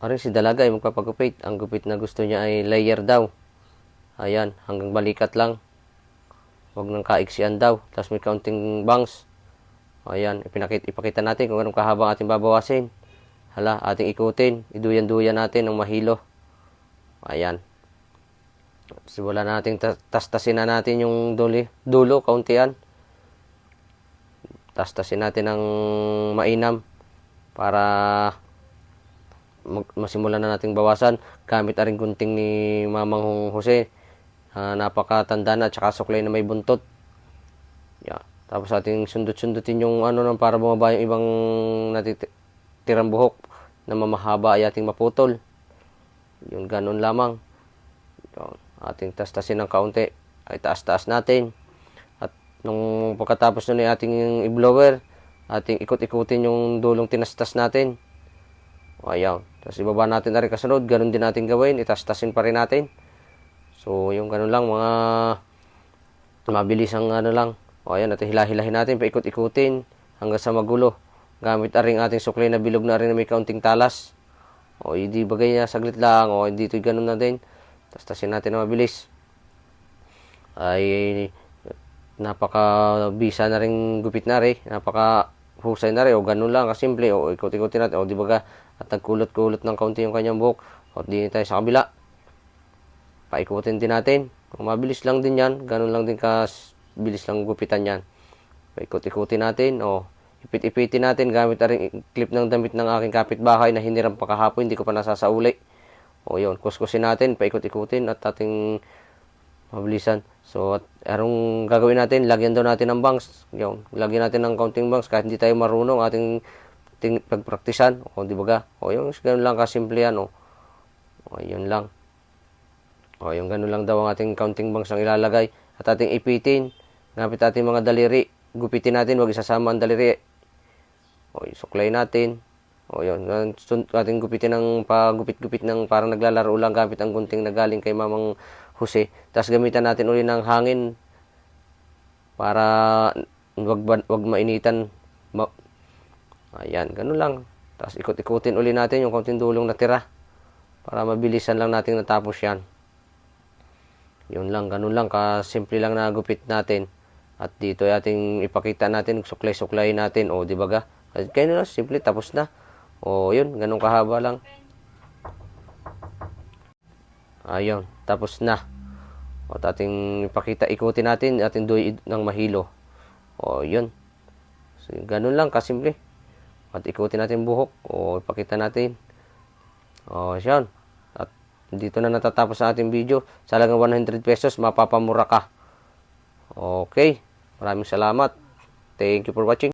Ari si Dalaga ay magpapagupit. Ang gupit na gusto niya ay layer daw. Ayan, hanggang balikat lang. Huwag nang kaiksian daw. Tapos may kaunting bangs. Ayan, ipakita natin kung anong kahabang ating babawasin. Hala, ating ikutin. Iduyan-duyan natin ng mahilo. Ayan. Simulan natin, tastasin na natin yung dulo, kauntian. Tastasin natin ng mainam para masimulan na nating bawasan. Gamit na rin gunting ni Mamang Jose. Napakatanda na, tsaka suklay na may buntot. Yeah. Tapos ating sundot-sundutin yung para bumaba yung ibang natitirang buhok na mamahaba ay ating maputol. Yun, ganun lamang. Yun. Ating tastasin ng kaunti. Ay taas-taas natin. At nung pagkatapos nun ay ating i-blower, ating ikot-ikutin yung dulong tinastas natin. Ayan. Tapos ibaba natin na rin kasunod. Ganun din natin gawin. Itastasin pa rin natin. So, yung ganun lang. Mga mabilis ang lang. O, ayan. At hilahilahin natin. Paikot-ikutin hanggang sa magulo. Gamit na rin ating suklay na bilog na rin na may kaunting talas. O, hindi bagay niya saglit lang. O, dito ganun na din. Tastasin natin na mabilis. Ay, napaka-bisa na rin gupit na rin. Napaka-husay na rin. O, ganun lang. Kasimple. O, ikot-ikutin natin. O, di baga, at nagkulot-kulot ng kaunti yung kanyang buhok. O, di tayo sa kabila. Paikutin din natin. Kung mabilis lang din yan. Ganun lang din bilis lang gupitan yan. Paikot-ikutin natin. O, ipit-ipitin natin. Gamit na rin clip ng damit ng aking kapitbahay na hiniram pa kahapon. Hindi ko pa nasasauli. O yun, kuskusin natin, paikot-ikutin at ating mabilisan. So, at anong gagawin natin? Lagyan daw natin ng bangs. Yun, lagyan natin ng counting bangs kahit hindi tayo marunong ating pagpraktisan. O, di ba ga? O, yung ganun lang kasimple yan, o. O, yun lang. O, yung ganun lang daw ang ating counting bangs ang ilalagay. At ating ipitin. Gamit ating mga daliri. Gupitin natin, huwag isasama ang daliri. O, suklay natin. O yun, ating gupitin ng pagupit-gupit ng parang naglalaro lang gamit ang gunting na galing kay Mamang Jose. Tapos gamitan natin uli ng hangin para wag mainitan. Ayan, ganun lang. Tapos ikot-ikutin uli natin yung konting dulong natira para mabilisan lang natin natapos yan. Yun lang, ganun lang. Kasimple lang na gupit natin. At dito ating ipakita natin, suklay-suklay natin. O, di ba ga? Kaya na, simple, tapos na. O, yun, ganun kahaba lang. Ayun, tapos na. O, ating ipakita, ikutin natin, ating duy ng mahilo. O, yun. So, ganun lang, kasimple. At ikutin natin buhok. O, ipakita natin. O, yun. At dito na natatapos sa ating video. Sa halagang 100 pesos, mapapamura ka. Okay. Maraming salamat. Thank you for watching.